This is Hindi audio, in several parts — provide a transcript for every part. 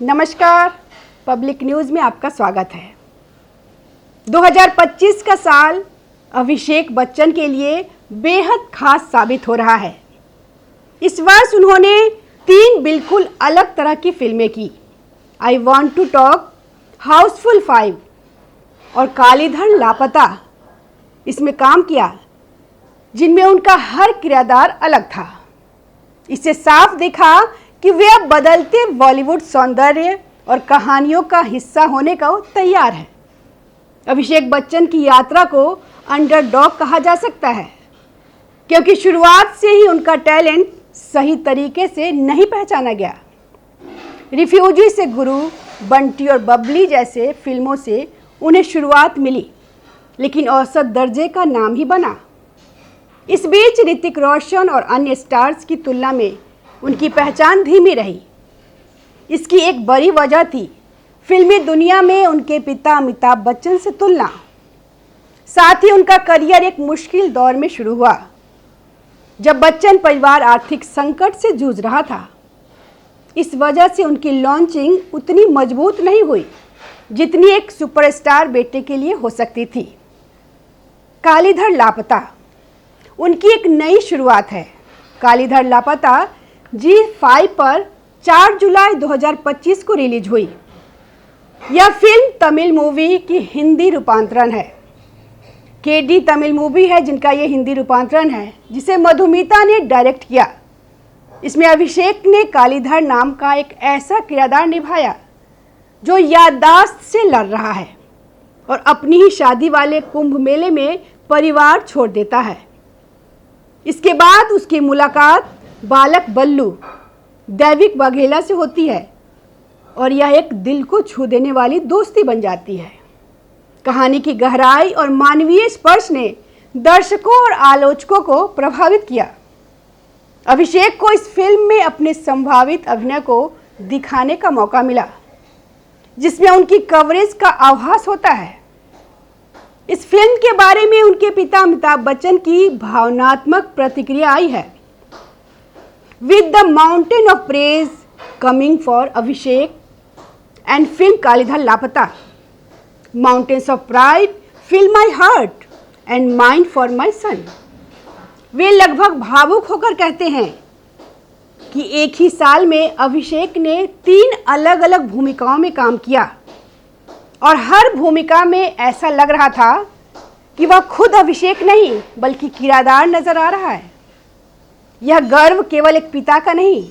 नमस्कार, पब्लिक न्यूज़ में आपका स्वागत है। 2025 का साल अभिषेक बच्चन के लिए बेहद खास साबित हो रहा है। इस वर्ष उन्होंने 3 बिल्कुल अलग तरह की फिल्में की। I want to talk, Housefull 5 और कालीधर लापता इसमें काम किया, जिनमें उनका हर किरदार अलग था। इससे साफ दिखा कि वे अब बदलते बॉलीवुड सौंदर्य और कहानियों का हिस्सा होने को तैयार है। अभिषेक बच्चन की यात्रा को अंडरडॉग कहा जा सकता है, क्योंकि शुरुआत से ही उनका टैलेंट सही तरीके से नहीं पहचाना गया। रिफ्यूजी से गुरु, बंटी और बबली जैसे फिल्मों से उन्हें शुरुआत मिली, लेकिन औसत दर्जे का नाम ही बना। इस बीच ऋतिक रोशन और अन्य स्टार्स की तुलना में उनकी पहचान धीमी रही। इसकी एक बड़ी वजह थी फिल्मी दुनिया में उनके पिता अमिताभ बच्चन से तुलना। साथ ही उनका करियर एक मुश्किल दौर में शुरू हुआ, जब बच्चन परिवार आर्थिक संकट से जूझ रहा था। इस वजह से उनकी लॉन्चिंग उतनी मजबूत नहीं हुई जितनी एक सुपरस्टार बेटे के लिए हो सकती थी। कालीधर लापता उनकी एक नई शुरुआत है। कालीधर लापता ZEE5 पर 4 जुलाई 2025 को रिलीज हुई। यह फिल्म तमिल मूवी की हिंदी रूपांतरण है। KD तमिल मूवी है जिनका ये हिंदी रूपांतरण है, जिसे मधुमिता ने डायरेक्ट किया। इसमें अभिषेक ने कालीधर नाम का एक ऐसा किरदार निभाया जो याददाश्त से लड़ रहा है और अपनी ही शादी वाले कुंभ मेले में परिवार छोड़ देता है। इसके बाद उसकी मुलाकात बालक बल्लू दैविक वाघेला से होती है और यह एक दिल को छू देने वाली दोस्ती बन जाती है। कहानी की गहराई और मानवीय स्पर्श ने दर्शकों और आलोचकों को प्रभावित किया। अभिषेक को इस फिल्म में अपने संभावित अभिनय को दिखाने का मौका मिला, जिसमें उनकी कवरेज का आभास होता है। इस फिल्म के बारे में उनके पिता अमिताभ बच्चन की भावनात्मक प्रतिक्रिया आई है। With the mountain of praise coming for Abhishek and film Kaalidhar Laapata, mountains of pride fill my heart and mind for my son. वे लगभग भावुक होकर कहते हैं कि एक ही साल में अभिषेक ने 3 अलग अलग भूमिकाओं में काम किया और हर भूमिका में ऐसा लग रहा था कि वह खुद अभिषेक नहीं बल्कि किरदार नजर आ रहा है। यह गर्व केवल एक पिता का नहीं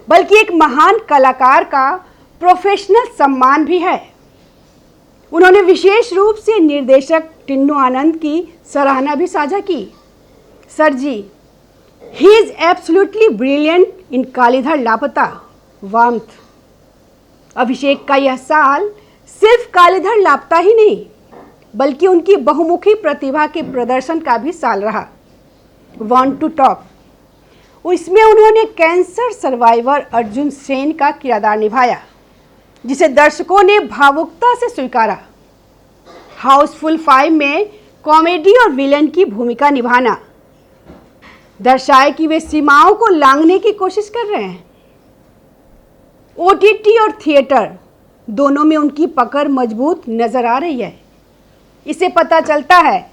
बल्कि एक महान कलाकार का प्रोफेशनल सम्मान भी है। उन्होंने विशेष रूप से निर्देशक टिन्नू आनंद की सराहना भी साझा की। Sir ji, he is absolutely brilliant in Kaalidhar Laapata warmth. अभिषेक का यह साल सिर्फ कालीधर लापता ही नहीं बल्कि उनकी बहुमुखी प्रतिभा के प्रदर्शन का भी साल रहा। वांट टू टॉक, इसमें उन्होंने कैंसर सर्वाइवर अर्जुन सेन का किरदार निभाया, जिसे दर्शकों ने भावुकता से स्वीकारा। हाउसफुल 5 में कॉमेडी और विलन की भूमिका निभाना दर्शाए कि वे सीमाओं को लांघने की कोशिश कर रहे हैं। OTT और थिएटर दोनों में उनकी पकड़ मजबूत नजर आ रही है। इसे पता चलता है,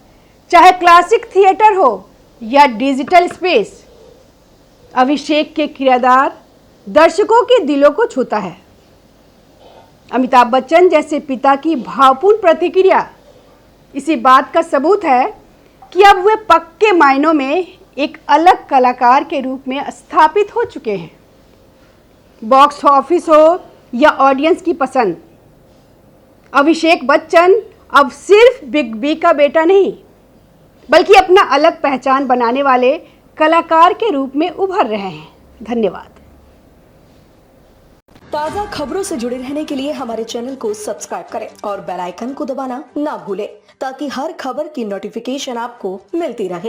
चाहे क्लासिक थिएटर हो या डिजिटल स्पेस, अभिषेक के किरदार दर्शकों के दिलों को छूता है। अमिताभ बच्चन जैसे पिता की भावपूर्ण प्रतिक्रिया इसी बात का सबूत है कि अब वे पक्के मायनों में एक अलग कलाकार के रूप में स्थापित हो चुके हैं। बॉक्स ऑफिस हो या ऑडियंस की पसंद, अभिषेक बच्चन अब सिर्फ बिग बी का बेटा नहीं बल्कि अपना अलग पहचान बनाने वाले कलाकार के रूप में उभर रहे हैं। धन्यवाद। ताज़ा खबरों से जुड़े रहने के लिए हमारे चैनल को सब्सक्राइब करें और बेल आइकन को दबाना ना भूलें, ताकि हर खबर की नोटिफिकेशन आपको मिलती रहे।